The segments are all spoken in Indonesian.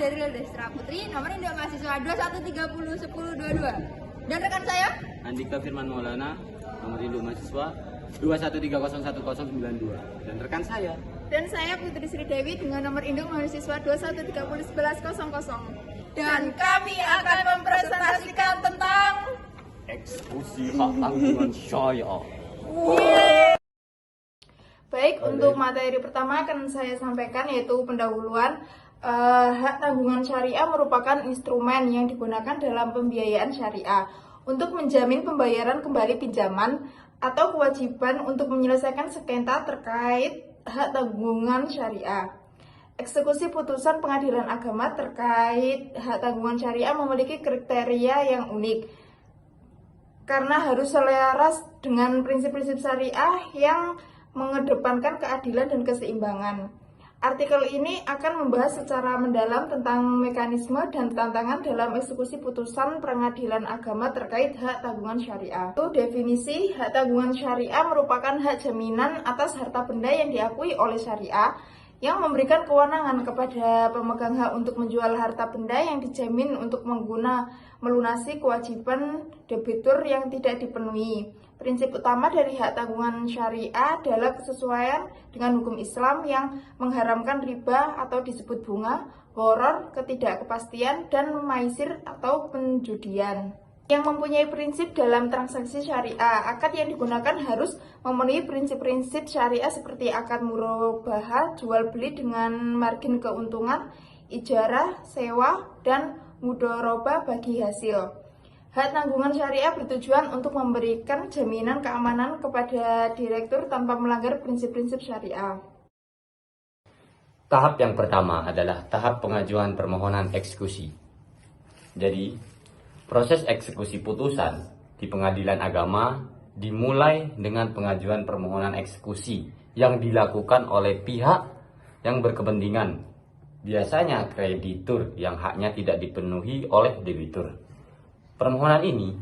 Daryl Destra Putri, nomor induk mahasiswa 21301022. Dan rekan saya Andika Firman Maulana, nomor induk mahasiswa 21301092. Dan rekan saya dan saya Putri Sri Dewi dengan nomor induk mahasiswa 21301100. Dan kami akan mempresentasikan tentang eksekusi hak tanggungan saya. Baik, untuk materi pertama akan saya sampaikan yaitu pendahuluan. Hak tanggungan syariah merupakan instrumen yang digunakan dalam pembiayaan syariah untuk menjamin pembayaran kembali pinjaman atau kewajiban untuk menyelesaikan sengketa terkait hak tanggungan syariah. Eksekusi putusan pengadilan agama terkait hak tanggungan syariah memiliki kriteria yang unik karena harus selaras dengan prinsip-prinsip syariah yang mengedepankan keadilan dan keseimbangan. Artikel ini akan membahas secara mendalam tentang mekanisme dan tantangan dalam eksekusi putusan pengadilan agama terkait hak tanggungan syariah. Itu definisi hak tanggungan syariah merupakan hak jaminan atas harta benda yang diakui oleh syariah yang memberikan kewenangan kepada pemegang hak untuk menjual harta benda yang dijamin untuk melunasi kewajiban debitur yang tidak dipenuhi. Prinsip utama dari hak tanggungan syariah adalah kesesuaian dengan hukum Islam yang mengharamkan riba atau disebut bunga, gharar, ketidakpastian, dan maisir atau penjudian. Yang mempunyai prinsip dalam transaksi syariah, akad yang digunakan harus memenuhi prinsip-prinsip syariah seperti akad murabahah, jual beli dengan margin keuntungan, ijarah, sewa, dan mudharabah bagi hasil. Hak tanggungan syariah bertujuan untuk memberikan jaminan keamanan kepada direktur tanpa melanggar prinsip-prinsip syariah. Tahap yang pertama adalah tahap pengajuan permohonan eksekusi. Jadi, proses eksekusi putusan di pengadilan agama dimulai dengan pengajuan permohonan eksekusi yang dilakukan oleh pihak yang berkepentingan, biasanya kreditur yang haknya tidak dipenuhi oleh debitur. Permohonan ini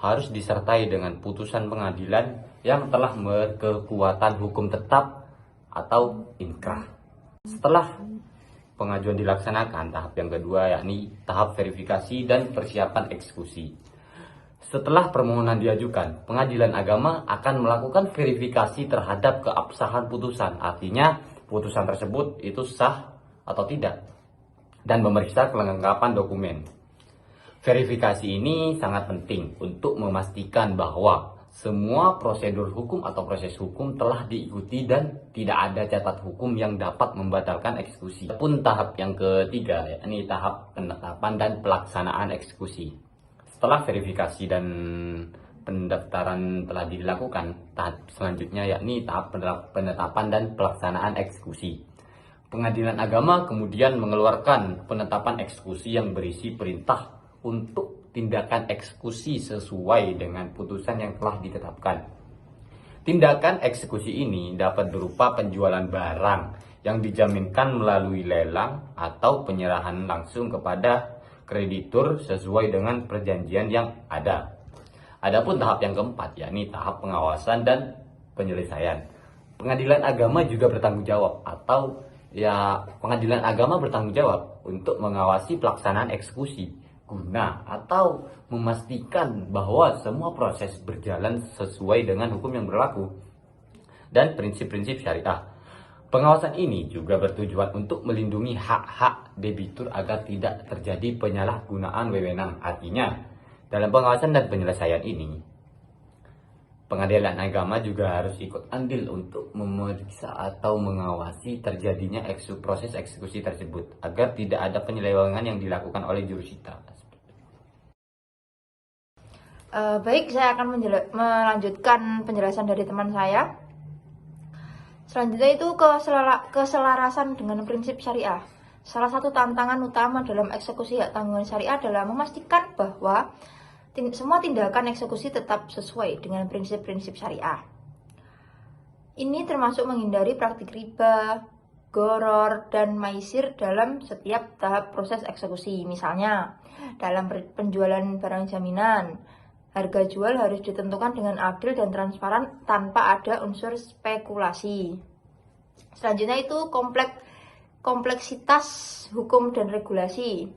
harus disertai dengan putusan pengadilan yang telah berkekuatan hukum tetap atau inkrah. Setelah pengajuan dilaksanakan, tahap yang kedua yakni tahap verifikasi dan persiapan eksekusi. Setelah permohonan diajukan, pengadilan agama akan melakukan verifikasi terhadap keabsahan putusan. Artinya putusan tersebut itu sah atau tidak, dan memeriksa kelengkapan dokumen. Verifikasi ini sangat penting untuk memastikan bahwa semua prosedur hukum atau proses hukum telah diikuti dan tidak ada catat hukum yang dapat membatalkan eksekusi. Pun tahap yang ketiga, yakni tahap penetapan dan pelaksanaan eksekusi. Setelah verifikasi dan pendaftaran telah dilakukan, tahap selanjutnya yakni tahap penetapan dan pelaksanaan eksekusi. Pengadilan agama kemudian mengeluarkan penetapan eksekusi yang berisi perintah untuk tindakan eksekusi sesuai dengan putusan yang telah ditetapkan. Tindakan eksekusi ini dapat berupa penjualan barang yang dijaminkan melalui lelang atau penyerahan langsung kepada kreditur sesuai dengan perjanjian yang ada. Adapun tahap yang keempat, yakni tahap pengawasan dan penyelesaian. Pengadilan agama juga bertanggung jawab pengadilan agama bertanggung jawab untuk mengawasi pelaksanaan eksekusi guna atau memastikan bahwa semua proses berjalan sesuai dengan hukum yang berlaku dan prinsip-prinsip syariah. Pengawasan ini juga bertujuan untuk melindungi hak-hak debitur agar tidak terjadi penyalahgunaan wewenang. Artinya, dalam pengawasan dan penyelesaian ini, pengadilan agama juga harus ikut andil untuk memeriksa atau mengawasi terjadinya proses eksekusi tersebut agar tidak ada penyelewengan yang dilakukan oleh jurusita. Baik, saya akan melanjutkan penjelasan dari teman saya. Selanjutnya itu keselarasan dengan prinsip syariah. Salah satu tantangan utama dalam eksekusi hak tanggungan syariah adalah memastikan bahwa semua tindakan eksekusi tetap sesuai dengan prinsip-prinsip syariah. Ini termasuk menghindari praktik riba, gharar, dan maisir dalam setiap tahap proses eksekusi. Misalnya, dalam penjualan barang jaminan, harga jual harus ditentukan dengan adil dan transparan tanpa ada unsur spekulasi. Selanjutnya itu kompleksitas hukum dan regulasi.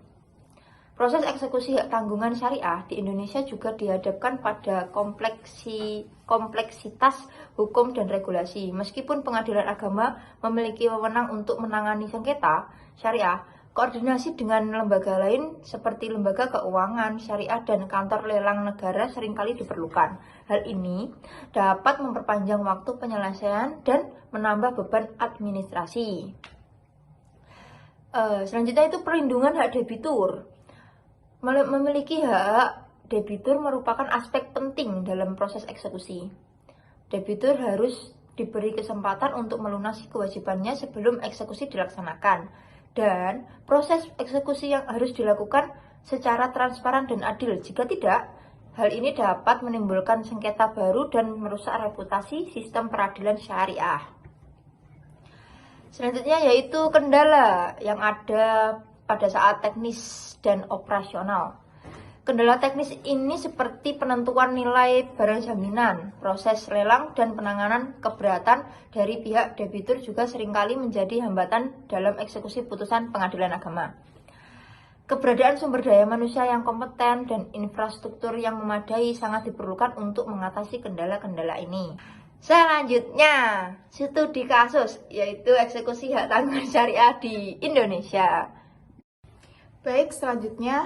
Proses eksekusi hak tanggungan syariah di Indonesia juga dihadapkan pada kompleksitas hukum dan regulasi. Meskipun pengadilan agama memiliki wewenang untuk menangani sengketa syariah, koordinasi dengan lembaga lain seperti lembaga keuangan, syariah, dan kantor lelang negara seringkali diperlukan. Hal ini dapat memperpanjang waktu penyelesaian dan menambah beban administrasi. Selanjutnya itu perlindungan hak debitur. Memiliki hak debitur merupakan aspek penting dalam proses eksekusi. Debitur harus diberi kesempatan untuk melunasi kewajibannya sebelum eksekusi dilaksanakan. Dan proses eksekusi yang harus dilakukan secara transparan dan adil. Jika tidak, hal ini dapat menimbulkan sengketa baru dan merusak reputasi sistem peradilan syariah. Selanjutnya yaitu kendala yang ada pada saat teknis dan operasional. Kendala teknis ini seperti penentuan nilai barang jaminan, proses lelang, dan penanganan keberatan dari pihak debitur juga seringkali menjadi hambatan dalam eksekusi putusan pengadilan agama. Keberadaan sumber daya manusia yang kompeten dan infrastruktur yang memadai sangat diperlukan untuk mengatasi kendala-kendala ini. Selanjutnya, studi kasus, yaitu eksekusi hak tanggungan syariah di Indonesia. Baik, selanjutnya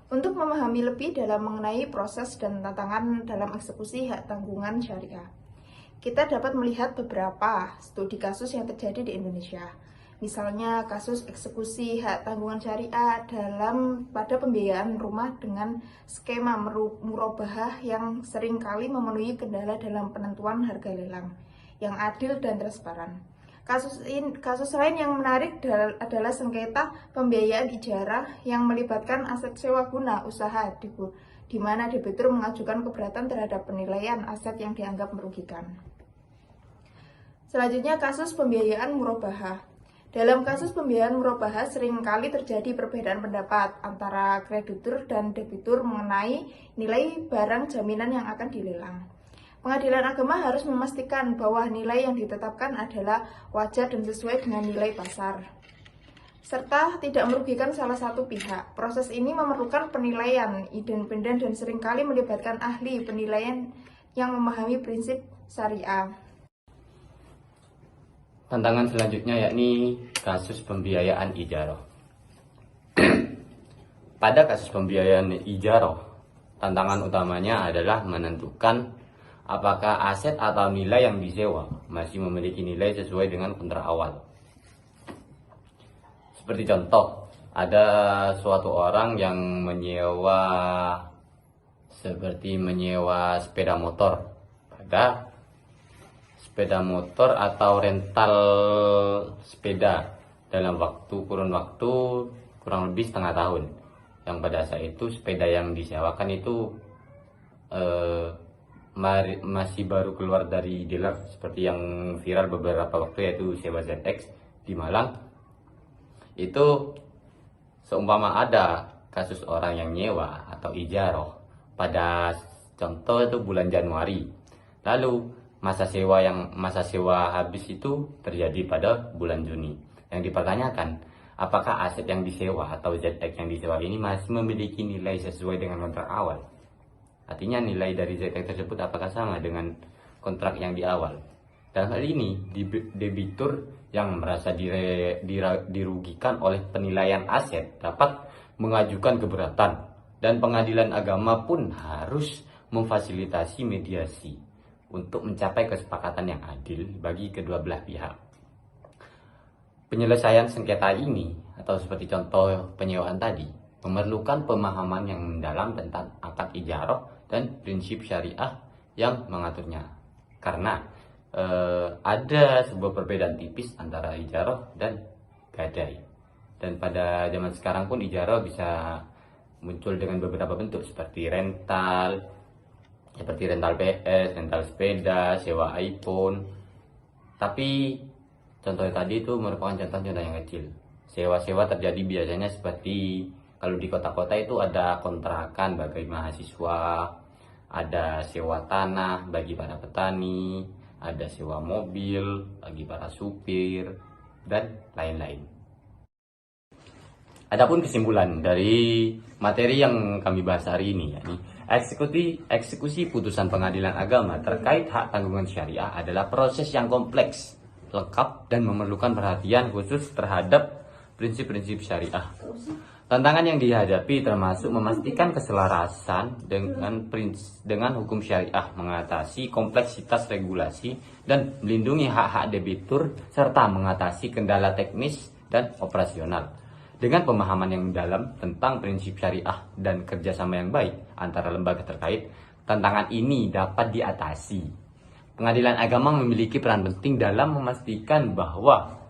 untuk memahami lebih dalam mengenai proses dan tantangan dalam eksekusi hak tanggungan syariah, kita dapat melihat beberapa studi kasus yang terjadi di Indonesia. Misalnya kasus eksekusi hak tanggungan syariah pada pembiayaan rumah dengan skema murabahah yang seringkali memenuhi kendala dalam penentuan harga lelang yang adil dan transparan. Kasus lain yang menarik adalah sengketa pembiayaan ijarah yang melibatkan aset sewa guna usaha di mana debitur mengajukan keberatan terhadap penilaian aset yang dianggap merugikan. Selanjutnya kasus pembiayaan murabahah. Dalam kasus pembiayaan murabahah seringkali terjadi perbedaan pendapat antara kreditur dan debitur mengenai nilai barang jaminan yang akan dilelang. Pengadilan agama harus memastikan bahwa nilai yang ditetapkan adalah wajar dan sesuai dengan nilai pasar, serta tidak merugikan salah satu pihak. Proses ini memerlukan penilaian independen dan seringkali melibatkan ahli penilaian yang memahami prinsip syariah. Tantangan selanjutnya yakni kasus pembiayaan ijarah. Pada kasus pembiayaan ijarah, tantangan utamanya adalah menentukan apakah aset atau nilai yang disewa masih memiliki nilai sesuai dengan kontrak awal. Seperti contoh, ada suatu orang yang menyewa sepeda motor. Pada sepeda motor atau rental sepeda dalam kurun waktu kurang lebih setengah tahun. Yang pada saat itu sepeda yang disewakan itu masih baru keluar dari dealer, seperti yang viral beberapa waktu, yaitu sewa ZX di Malang. Itu seumpama ada kasus orang yang nyewa atau ijarah pada contoh itu bulan Januari, lalu masa sewa habis itu terjadi pada bulan Juni. Yang dipertanyakan, apakah aset yang disewa atau ZX yang disewa ini masih memiliki nilai sesuai dengan kontrak awal? Artinya nilai dari ZX tersebut apakah sama dengan kontrak yang di awal? Dalam hal ini, debitur yang merasa dirugikan oleh penilaian aset dapat mengajukan keberatan, dan pengadilan agama pun harus memfasilitasi mediasi untuk mencapai kesepakatan yang adil bagi kedua belah pihak. Penyelesaian sengketa ini, atau seperti contoh penyewaan tadi, memerlukan pemahaman yang mendalam tentang akad ijarah dan prinsip syariah yang mengaturnya. Karena ada sebuah perbedaan tipis antara ijarah dan gadai. Dan pada zaman sekarang pun ijarah bisa muncul dengan beberapa bentuk seperti rental PS, rental sepeda, sewa iPhone. Tapi contoh tadi itu merupakan contoh yang kecil. Sewa-sewa terjadi biasanya seperti kalau di kota-kota itu ada kontrakan bagi mahasiswa, ada sewa tanah bagi para petani, ada sewa mobil bagi para supir, dan lain-lain. Adapun kesimpulan dari materi yang kami bahas hari ini, yakni eksekusi putusan pengadilan agama terkait hak tanggungan syariah adalah proses yang kompleks, lengkap, dan memerlukan perhatian khusus terhadap prinsip-prinsip syariah. Tantangan yang dihadapi termasuk memastikan keselarasan dengan hukum syariah, mengatasi kompleksitas regulasi, dan melindungi hak-hak debitur, serta mengatasi kendala teknis dan operasional. Dengan pemahaman yang dalam tentang prinsip syariah dan kerjasama yang baik antara lembaga terkait, tantangan ini dapat diatasi. Pengadilan agama memiliki peran penting dalam memastikan bahwa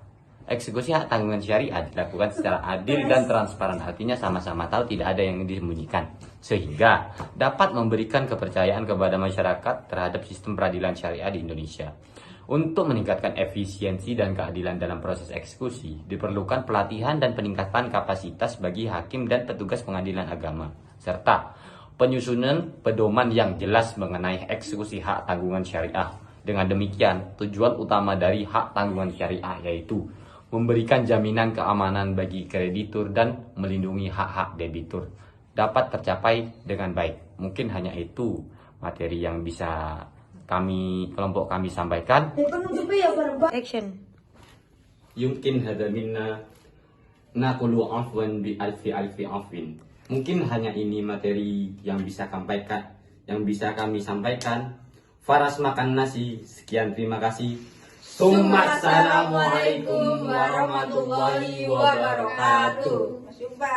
eksekusi hak tanggungan syariah dilakukan secara adil dan transparan, artinya sama-sama tahu, tidak ada yang disembunyikan, sehingga dapat memberikan kepercayaan kepada masyarakat terhadap sistem peradilan syariah di Indonesia. Untuk meningkatkan efisiensi dan keadilan dalam proses eksekusi, diperlukan pelatihan dan peningkatan kapasitas bagi hakim dan petugas pengadilan agama, serta penyusunan pedoman yang jelas mengenai eksekusi hak tanggungan syariah. Dengan demikian, tujuan utama dari hak tanggungan syariah yaitu memberikan jaminan keamanan bagi kreditur dan melindungi hak-hak debitur dapat tercapai dengan baik. Mungkin hanya itu materi yang bisa kelompok kami sampaikan. Action. Yumkin hadza minna naqulu afwan bi alfi afwin. Mungkin hanya ini materi yang bisa kami sampaikan. Faras makan nasi. Sekian, terima kasih. Assalamualaikum warahmatullahi wabarakatuh. Jumpa.